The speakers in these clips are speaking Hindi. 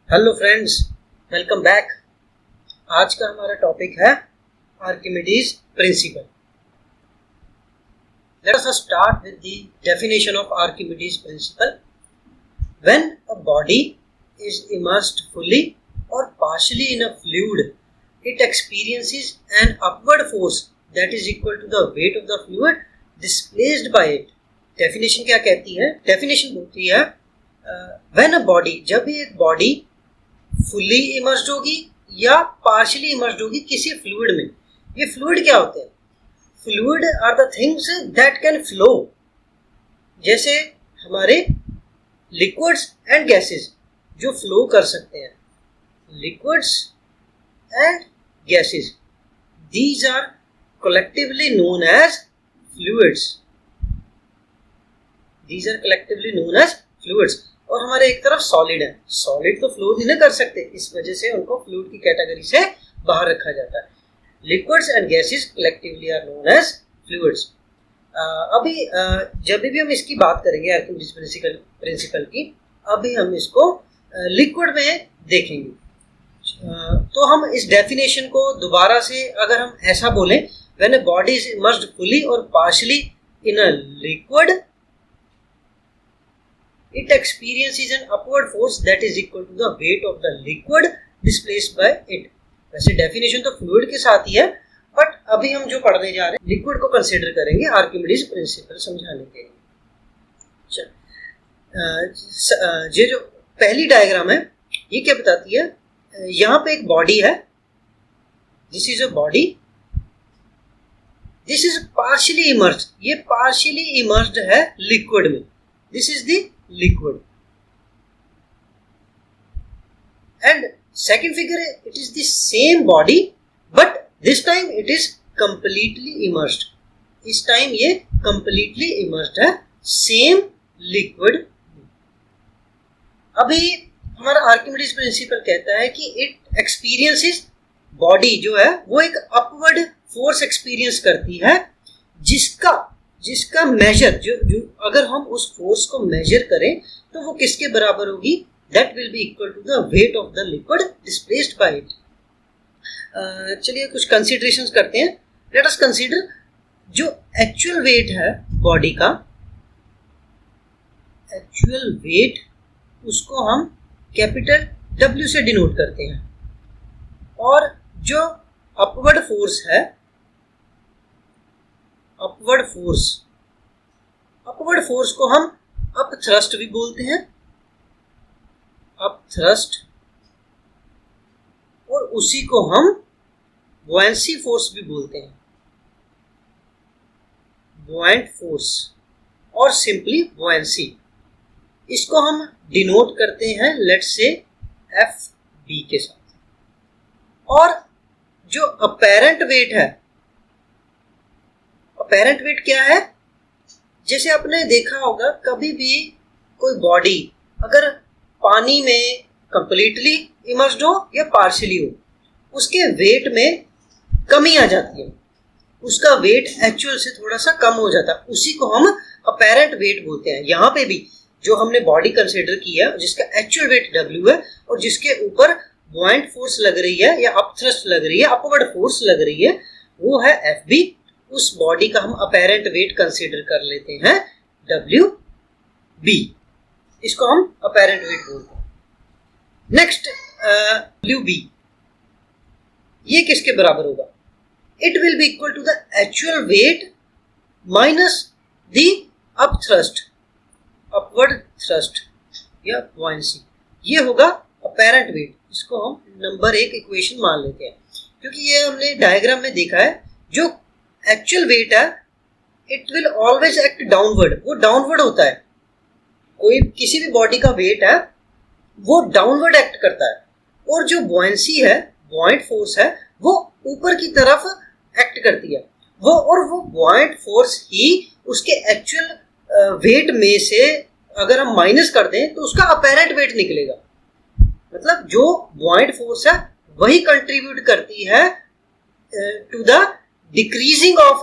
Hello friends, welcome back. आज का हमारा टॉपिक है Archimedes principle. Let us start with the definition of Archimedes principle. When a body is immersed fully or partially in a fluid, it experiences an upward force that is equal to the weight of the fluid displaced by it. Definition क्या कहती है? डेफिनेशन बोलती है व्हेन अ बॉडी, जब भी एक बॉडी फुली इमर्स्ड होगी या पार्शियली इमर्स्ड होगी किसी फ्लूइड में। ये फ्लूइड क्या होते हैं? Fluid are the things that can flow, जैसे हमारे लिक्विड्स एंड गैसेस जो फ्लो कर सकते हैं। Liquids and gases, these are collectively known as fluids. These are collectively known as fluids. और हमारे एक तरफ सॉलिड है। सॉलिड तो फ्लो नहीं कर सकते, इस वजह से उनको फ्लूइड की कैटेगरी से बाहर रखा जाता है। Liquids and gases collectively are known as fluids. अभी जब भी हम इसकी बात करेंगे आर्किमिडीज प्रिंसिपल की, अभी हम इसको लिक्विड में देखेंगे। तो हम इस डेफिनेशन को दोबारा से अगर हम ऐसा बोलें, when a body is immersed fully or partially in a liquid, it experiences an upward force that is equal to the weight of the liquid displaced by it। वैसे डेफिनेशन तो फ्लूइड के साथ ही है, बट अभी हम जो पढ़ने जा रहे हैं लिक्विड को कंसीडर करेंगे आर्किमिडीज प्रिंसिपल समझाने के लिए। ये जो पहली डायग्राम है ये क्या बताती है? यहाँ पे एक बॉडी है, this is a body, this is partially immersed. ये पार्शियली इमर्स्ड है लिक्विड में, this is the liquid, and second figure, it is the same body but this time it is completely immersed। इस टाइम ये completely immersed है same liquid। अभी हमारा आर्किमिडीज प्रिंसिपल कहता है कि इट एक्सपीरियंसेस, बॉडी जो है वो एक अपवर्ड फोर्स एक्सपीरियंस करती है, जिसका मेजर जो अगर हम उस फोर्स को मेजर करें तो वो किसके बराबर होगी? That will be equal to the weight of the liquid displaced by it. चलिए कुछ कंसीडरेशंस करते हैं। लेट अस कंसीडर जो एक्चुअल वेट है बॉडी का, एक्चुअल वेट उसको हम कैपिटल W से डिनोट करते हैं, और जो अपवर्ड फोर्स है, अपवर्ड फोर्स को हम अप थ्रस्ट भी बोलते हैं, अप थ्रस्ट, और उसी को हम बुयांसी फोर्स भी बोलते हैं, बुयांट फोर्स और सिंपली बुयांसी। इसको हम डिनोट करते हैं लेट्स से FB के साथ। और जो अपेरेंट वेट है, अपेरेंट वेट क्या है? जैसे आपने देखा होगा कभी भी कोई बॉडी अगर पानी में कंप्लीटली इमर्स्ड हो या पार्शियली हो, उसके वेट में कमी आ जाती है, उसका वेट एक्चुअल से थोड़ा सा कम हो जाता है, उसी को हम अपेरेंट वेट बोलते हैं। यहाँ पे भी जो हमने बॉडी कंसीडर की है जिसका एक्चुअल वेट W है और जिसके ऊपर बुयांट फोर्स लग रही है या अपथ्रस्ट लग रही है, अपवर्ड फोर्स लग रही है, वो है FB। उस बॉडी का हम अपेरेंट वेट कंसीडर कर लेते हैं WB। इसको हम अपेरेंट वेट बोलते हैं। नेक्स्ट WB, ये किसके बराबर होगा? It will be equal to the actual weight minus the up thrust, upward thrust या बुयांसी। ये होगा अपेरेंट वेट। इसको हम नंबर 1 इक्वेशन मान लेते हैं, क्योंकि ये हमने डायग्राम में देखा है जो एक्चुअल वेट है it will always act downward, वो डाउनवर्ड होता है। कोई किसी भी बॉडी का वेट है वो डाउनवर्ड एक्ट करता है, और जो बुयांसी है, बुयांट फोर्स है, वो ऊपर की तरफ एक्ट करती है। वो बुयांट फोर्स ही उसके एक्चुअल वेट में से अगर हम माइनस कर दें तो उसका अपेरेंट वेट निकलेगा। मतलब जो बुयांट फोर्स है वही कंट्रीब्यूट करती है to the decreasing of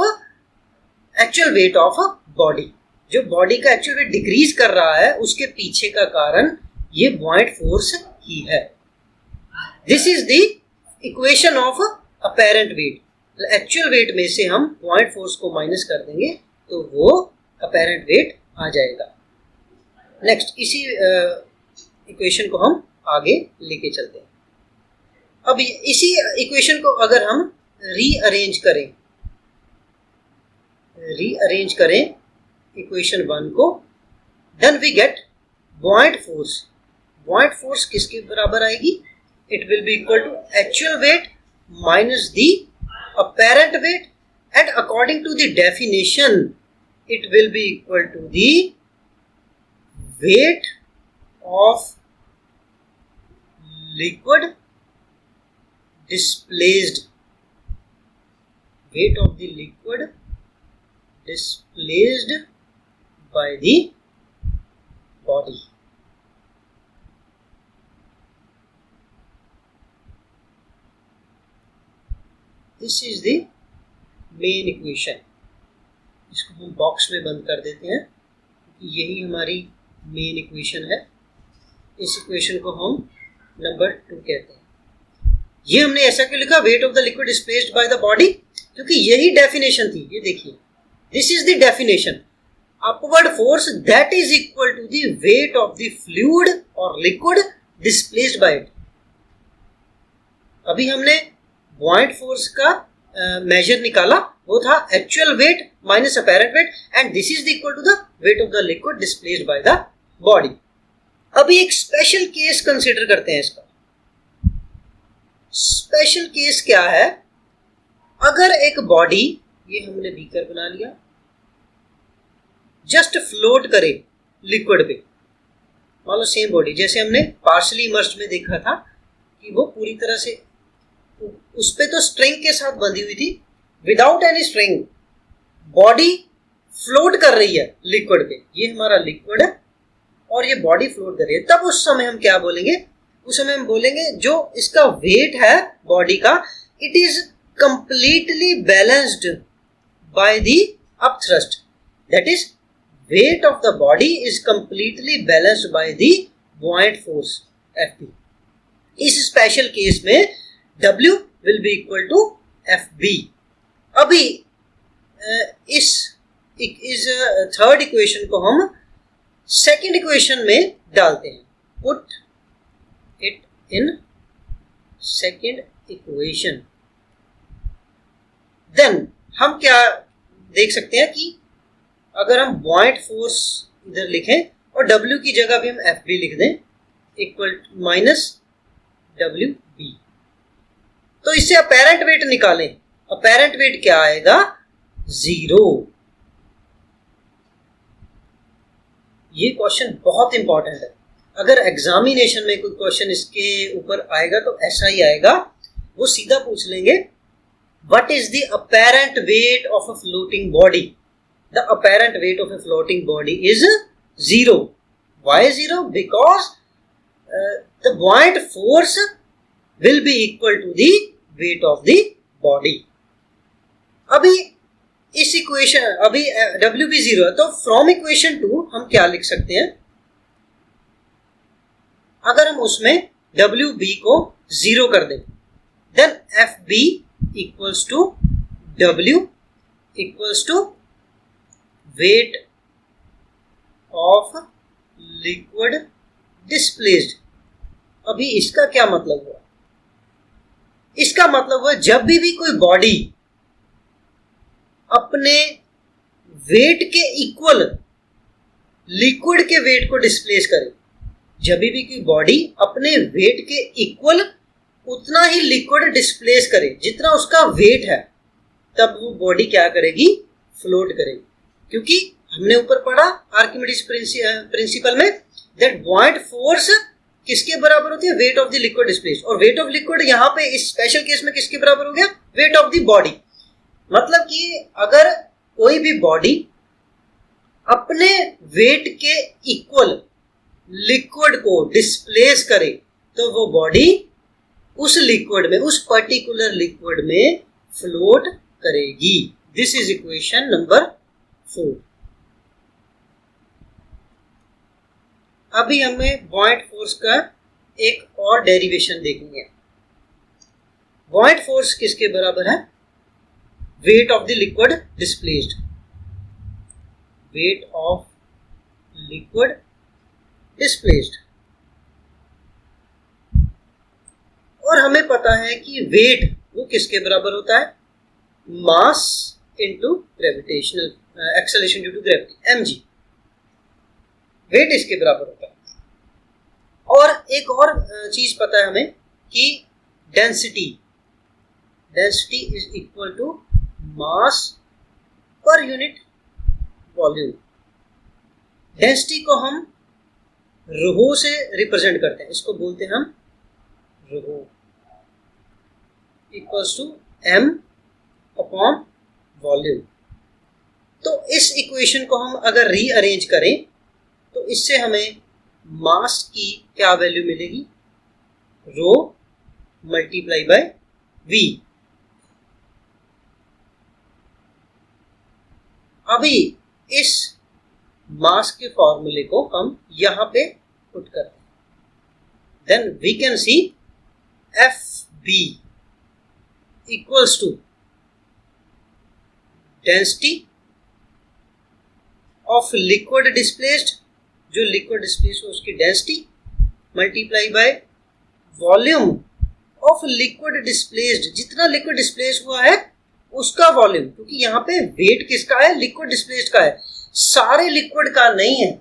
actual weight of body. जो बॉडी का एक्चुअल वेट डिक्रीज कर रहा है उसके पीछे का कारण ये बुयांट फोर्स ही है। This is the equation of apparent wait. Actual wait में से हम पॉइंट फोर्स को माइनस कर देंगे तो वो अपेरेंट वेट आ जाएगा। नेक्स्ट, इसी इक्वेशन को हम आगे लेके चलते हैं। अब इसी इक्वेशन को अगर हम रीअरेंज करें इक्वेशन 1 को, then we get buoyant force। buoyant force किसके बराबर आएगी? It will be equal to actual weight minus the apparent weight, and according to the definition it will be equal to the weight of liquid displaced, weight of the liquid displaced by the body। This is the main equation. इसको हम बॉक्स में बंद कर देते हैं, यही हमारी मेन इक्वेशन है। इस इक्वेशन को हम नंबर 2 कहते हैं। ये हमने ऐसा क्यों लिखा, weight of the liquid displaced by the body, क्योंकि यही डेफिनेशन थी। ये देखिए, this is the definition, upward force that is equal to the weight of the fluid और लिक्विड डिस्प्लेस्ड बाय इट। अभी हमने buoyant फोर्स का मेजर निकाला, वो था actual weight minus apparent weight, and this is equal to the weight of the liquid displaced by the body. अभी एक स्पेशल केस कंसीडर करते हैं इसका। स्पेशल केस क्या है? अगर एक बॉडी, ये हमने बीकर बना लिया, जस्ट फ्लोट करे लिक्विड पे, मान लो सेम बॉडी जैसे हमने पार्शली इमर्स्ड में देखा था कि वो पूरी तरह से उस पे तो स्ट्रिंग के साथ बंधी हुई थी, without any string body float कर रही है लिक्विड पे। ये हमारा लिक्विड है और ये बॉडी फ्लोट कर रही है। तब उस समय हम क्या बोलेंगे? उस समय हम बोलेंगे जो इसका वेट है बॉडी का, it is completely balanced by the upthrust, that is wait of the body is completely balanced by the buoyant force Fp। इस स्पेशल केस में W will be equal to FB। अभी इस थर्ड इक्वेशन को हम सेकंड इक्वेशन में डालते हैं। Put it in second equation, then हम क्या देख सकते हैं कि अगर हम buoyant फोर्स इधर लिखें और W की जगह भी हम FB लिख दें, इक्वल माइनस WB, तो इससे अपेरेंट वेट निकालें। अपेरेंट वेट क्या आएगा? 0। ये क्वेश्चन बहुत इंपॉर्टेंट है। अगर एग्जामिनेशन में कोई क्वेश्चन इसके ऊपर आएगा तो ऐसा ही आएगा, वो सीधा पूछ लेंगे what is the apparent weight of a floating body? The apparent weight of a floating body is 0। Why 0? Because the buoyant force will be equal to the weight of the body। अभी इस इक्वेशन, अभी W भी 0 है, तो फ्रॉम इक्वेशन 2 हम क्या लिख सकते हैं? अगर हम उसमें WB को 0 कर दें, then FB equals to W equals to weight of liquid displaced. अभी इसका क्या मतलब हुआ? इसका मतलब हुआ जब भी कोई बॉडी अपने वेट के इक्वल लिक्विड के वेट को डिस्प्लेस करे, जब भी कोई बॉडी अपने वेट के इक्वल उतना ही लिक्विड डिस्प्लेस करे जितना उसका वेट है, तब वो बॉडी क्या करेगी? फ्लोट करेगी। क्योंकि हमने ऊपर पढ़ा आर्किमिडीज प्रिंसिपल में दैट buoyant फोर्स किसके बराबर होती है? Wait of the liquid displaced. और वेट ऑफ लिक्विड यहाँ पे इस स्पेशल केस में किसके बराबर हो गया? Wait of the body. मतलब कि अगर कोई भी बॉडी अपने वेट के इक्वल लिक्विड को डिस्प्लेस करे तो वो बॉडी उस लिक्विड में, उस पर्टिकुलर लिक्विड में फ्लोट करेगी। This is equation number 4। अभी हमें buoyant फोर्स का एक और डेरिवेशन देखेंगे। buoyant force किसके बराबर है? weight of the liquid displaced. weight of liquid displaced. और हमें पता है कि weight वो किसके बराबर होता है? mass into gravitational acceleration due to gravity, mg. weight इसके बराबर होता है. और एक और चीज पता है हमें कि density is equal to mass per unit volume. Density को हम रो से रिप्रेजेंट करते हैं, इसको बोलते हैं हम rho equals to M upon volume. तो इस इक्वेशन को हम अगर रीअरेंज करें तो इससे हमें मास की क्या वैल्यू मिलेगी? Row multiply by we. अभी इस मास के फॉर्मूले को हम यहां पे पुट करते हैं. Then we can see F B equals to density of liquid displaced, जो लिक्विड डिस्प्लेस हो उसकी density, multiply by volume of liquid displaced, जितना लिक्विड डिस्प्लेस हुआ है उसका वॉल्यूम. क्योंकि यहाँ पे वेट किसका है? लिक्विड डिस्प्लेस्ड का है, सारे लिक्विड का नहीं है.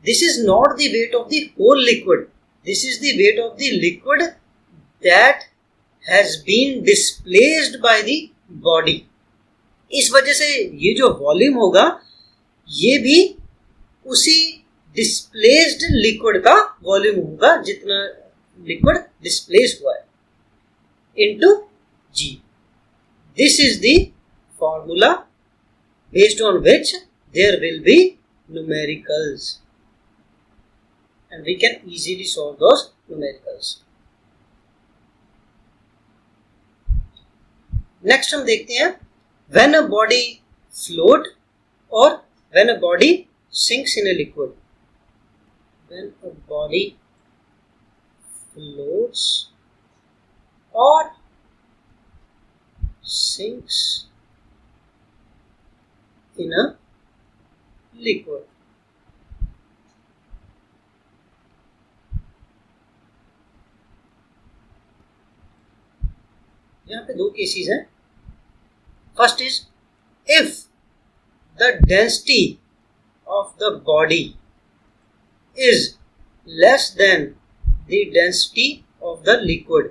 This is not the weight of the whole liquid, this is the weight of the liquid that has been displaced by the body. इस वजह से ये जो वॉल्यूम होगा ये भी उसी डिस्प्लेस्ड लिक्विड का वॉल्यूम होगा जितना लिक्विड डिस्प्लेस हुआ है, into G. This is the formula based on which there will be numericals and we can easily solve those numericals. Next हम देखते हैं व्हेन अ बॉडी फ्लोट और when a body sinks in a liquid. When a body floats or sinks in a liquid. यहाँ पे दो केसेस हैं. First is if the density of the body is less than the density of the liquid.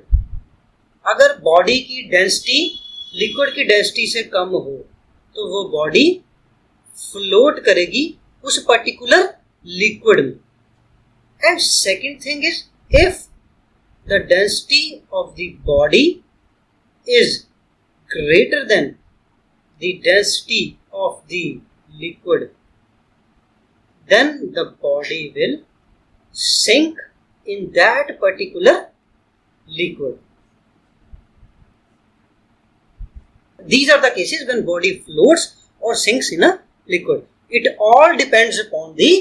अगर बॉडी की डेंसिटी लिक्विड की डेंसिटी से कम हो तो वो बॉडी फ्लोट करेगी उस पर्टिकुलर लिक्विड में. And second thing is if the density of the body is greater than the density of the liquid, then the body will sink in that particular liquid. These are the cases when body floats or sinks in a liquid. It all depends upon the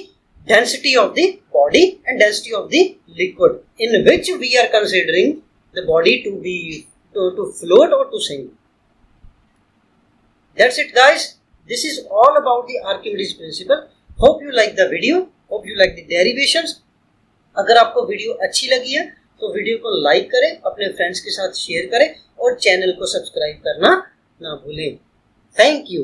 density of the body and density of the liquid in which we are considering the body to be to float or to sink. That's it, guys. This is all about the Archimedes principle. Hope you like the video. Hope you like the derivations. अगर आपको वीडियो अच्छी लगी है तो वीडियो को लाइक करें, अपने फ्रेंड्स के साथ शेयर करें और चैनल को सब्सक्राइब करना ना भूलें. Thank you.